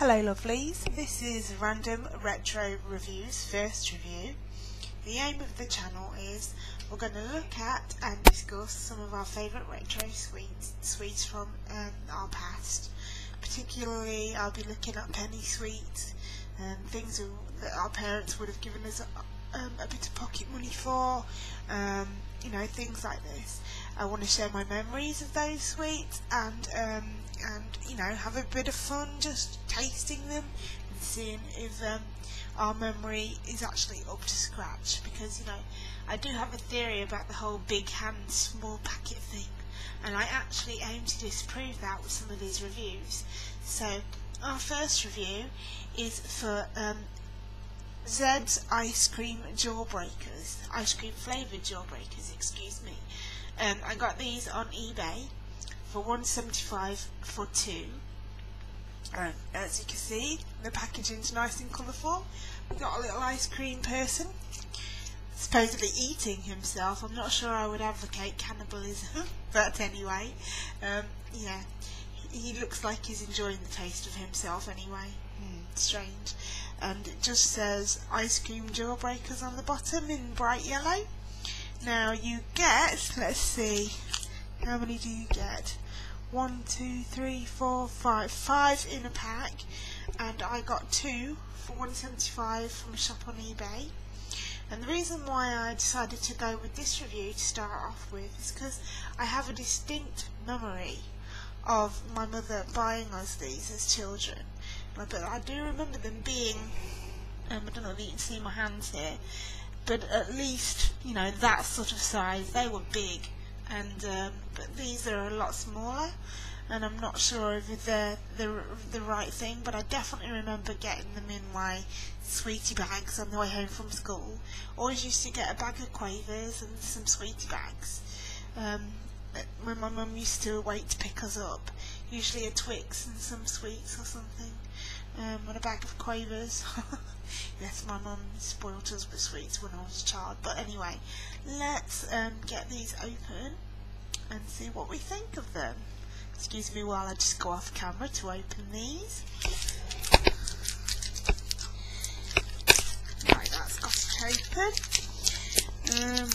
Hello lovelies, this is Random Retro Reviews, first review. The aim of the channel is we're going to look at and discuss some of our favourite retro sweets from our past. Particularly I'll be looking at penny sweets and things that our parents would have given us a bit of pocket money for, things like this. I want to share my memories of those sweets and have a bit of fun just tasting them and seeing if our memory is actually up to scratch, because I do have a theory about the whole big hand small packet thing, and I actually aim to disprove that with some of these reviews. So our first review is for Zed's ice cream flavoured jawbreakers, excuse me. I got these on eBay for $1.75 for two. As you can see, the packaging's nice and colourful. We've got a little ice cream person supposedly eating himself. I'm not sure I would advocate cannibalism, but anyway, he looks like he's enjoying the taste of himself anyway. Strange. And it just says ice cream jawbreakers on the bottom in bright yellow. Now you get, let's see, how many do you get? 1, 2, 3, 4, 5. 5 in a pack, and I got 2 for $1.75 from a shop on eBay. And the reason why I decided to go with this review to start off with is because I have a distinct memory of my mother buying us these as children. But I do remember them being, I don't know if you can see my hands here, but at least, that sort of size. They were big, and but these are a lot smaller, and I'm not sure if they're the right thing, but I definitely remember getting them in my sweetie bags on the way home from school. Always used to get a bag of Quavers and some sweetie bags when my mum used to wait to pick us up, usually a Twix and some sweets or something, and a bag of Quavers. Yes, my mum spoilt us with sweets when I was a child. But anyway, let's get these open and see what we think of them. Excuse me while I just go off camera to open these. Right, that's got it open.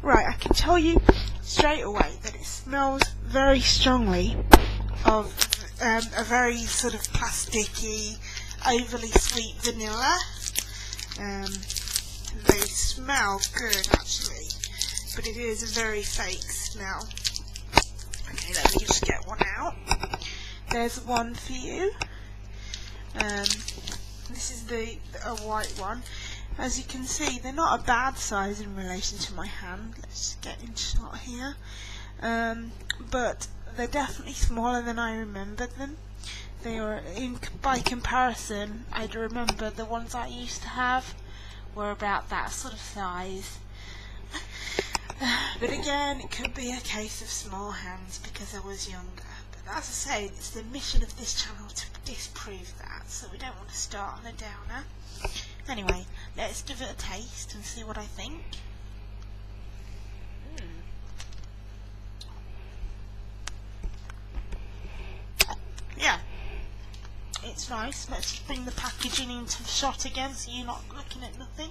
Right, I can tell you straight away that it smells very strongly of a very sort of plasticky, overly sweet vanilla. They smell good actually, but it is a very fake smell. Okay, let me just get one out. There's one for you. This is a white one. As you can see, they're not a bad size in relation to my hand. Let's get in shot here. But they're definitely smaller than I remembered them. They were, by comparison, I'd remember the ones I used to have were about that sort of size. But again, it could be a case of small hands because I was younger. But as I say, it's the mission of this channel to disprove that, so we don't want to start on a downer. Anyway, let's give it a taste and see what I think. Yeah. It's nice. Let's bring the packaging into the shot again so you're not looking at nothing.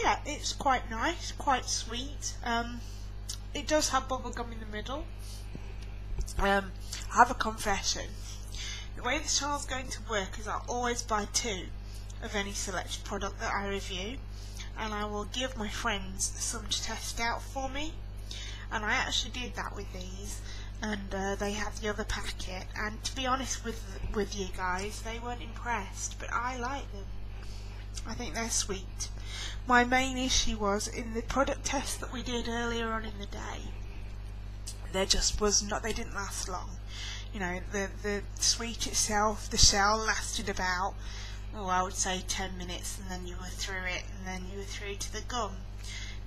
Yeah, it's quite nice, quite sweet. It does have bubblegum in the middle. I have a confession. The way this channel is going to work is I'll always buy 2 of any select product that I review, and I will give my friends some to test out for me. And I actually did that with these. And they had the other packet, and to be honest with you guys, they weren't impressed, but I like them. I think they're sweet. My main issue was in the product test that we did earlier on in the day, there just was not, they didn't last long. The sweet itself, the shell lasted about, I would say 10 minutes, and then you were through it, and then you were through to the gum.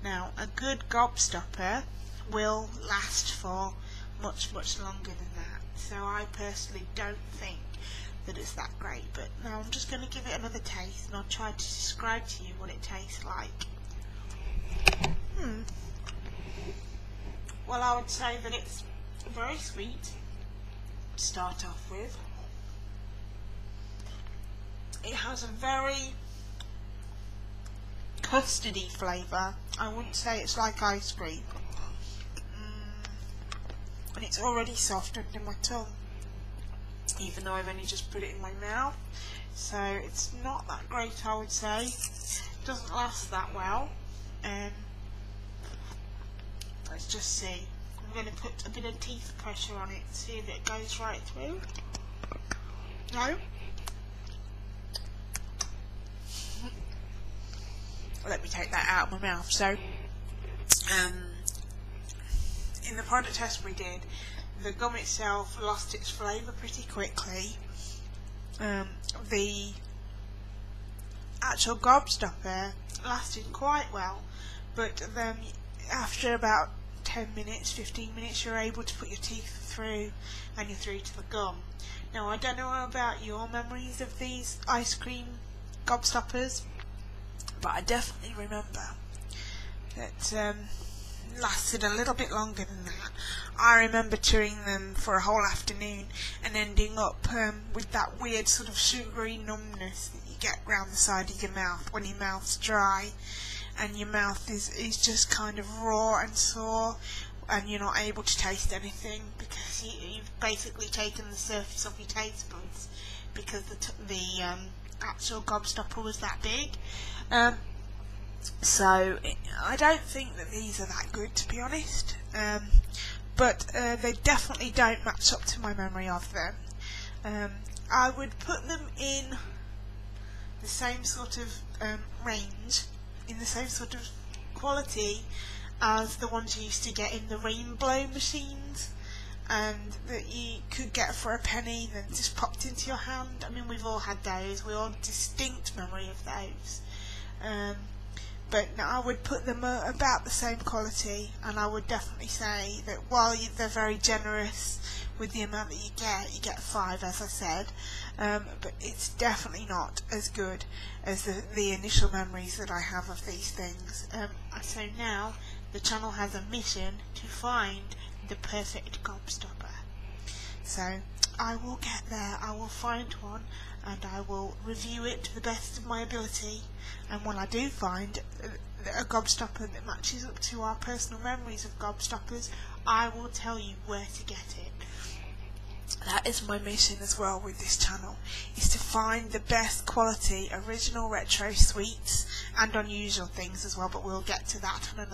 Now, a good gobstopper will last for much longer than that, so I personally don't think that it's that great. But now I'm just going to give it another taste, and I'll try to describe to you what it tastes like. Well, I would say that it's very sweet to start off with. It has a very custardy flavour. I wouldn't say it's like ice cream. And it's already soft under my tongue, even though I've only just put it in my mouth. So it's not that great, I would say. It doesn't last that well. Let's just see. I'm going to put a bit of teeth pressure on it, see if it goes right through. No? Let me take that out of my mouth. So, in the product test we did, the gum itself lost its flavour pretty quickly. The actual gobstopper lasted quite well, but then after about 10 minutes, 15 minutes, you're able to put your teeth through and you're through to the gum. Now, I don't know about your memories of these ice cream gobstoppers, but I definitely remember that lasted a little bit longer than that. I remember chewing them for a whole afternoon and ending up with that weird sort of sugary numbness that you get round the side of your mouth when your mouth's dry and your mouth is just kind of raw and sore and you're not able to taste anything because you've basically taken the surface of your taste buds because the actual gobstopper was that big. So I don't think that these are that good, to be honest, but they definitely don't match up to my memory of them. I would put them in the same sort of range, in the same sort of quality as the ones you used to get in the rainbow machines and that you could get for a penny that just popped into your hand. I mean, we've all had those, we all have distinct memory of those. But I would put them about the same quality, and I would definitely say that while they're very generous with the amount that you get 5 as I said, but it's definitely not as good as the initial memories that I have of these things. So now the channel has a mission to find the perfect gobstopper. So I will get there, I will find one, and I will review it to the best of my ability, and when I do find a gobstopper that matches up to our personal memories of gobstoppers, I will tell you where to get it. That is my mission as well with this channel, is to find the best quality original retro sweets and unusual things as well, but we'll get to that on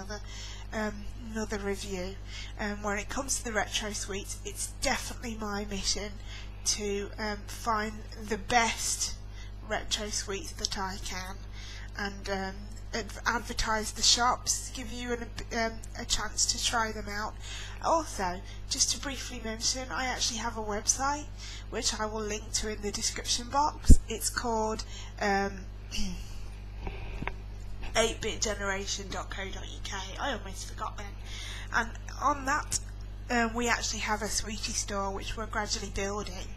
another review. When it comes to the retro sweets, it's definitely my mission to find the best retro sweets that I can and advertise the shops, give you a chance to try them out. Also, just to briefly mention, I actually have a website which I will link to in the description box. It's called 8bitgeneration.co.uk. I almost forgot then. And on that we actually have a sweetie store which we're gradually building.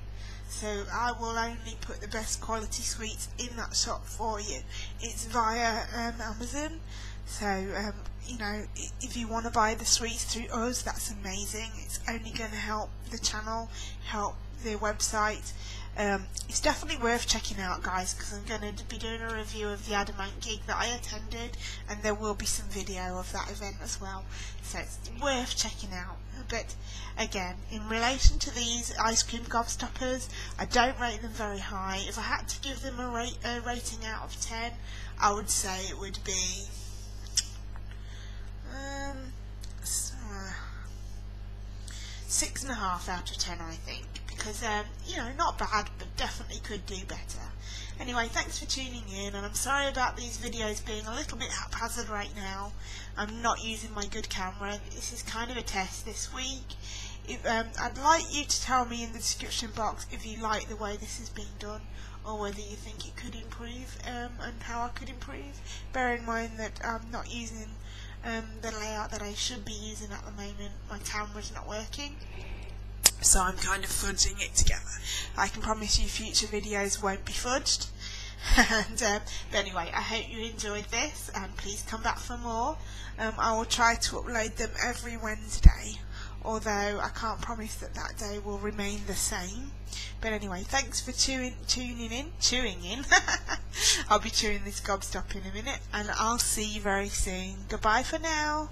So I will only put the best quality sweets in that shop for you. It's via Amazon, so you know, if you want to buy the sweets through us, that's amazing. It's only going to help the channel, help the website. It's definitely worth checking out, guys, because I'm going to be doing a review of the Adamant gig that I attended, and there will be some video of that event as well, so it's worth checking out. But again, in relation to these ice cream gobstoppers, I don't rate them very high. If I had to give them a rating out of 10, I would say it would be 6.5 out of 10, I think, because you know, not bad, but definitely could do better. Anyway, thanks for tuning in, and I'm sorry about these videos being a little bit haphazard right now. I'm not using my good camera. This is kind of a test this week. I'd like you to tell me in the description box if you like the way this is being done, or whether you think it could improve, and how I could improve. Bear in mind that I'm not using the layout that I should be using at the moment. My camera's not working, so I'm kind of fudging it together. I can promise you future videos won't be fudged. And but anyway, I hope you enjoyed this, and please come back for more. I will try to upload them every Wednesday, although I can't promise that that day will remain the same. But anyway, thanks for chewing in. I'll be chewing this gobstop in a minute, and I'll see you very soon. Goodbye for now.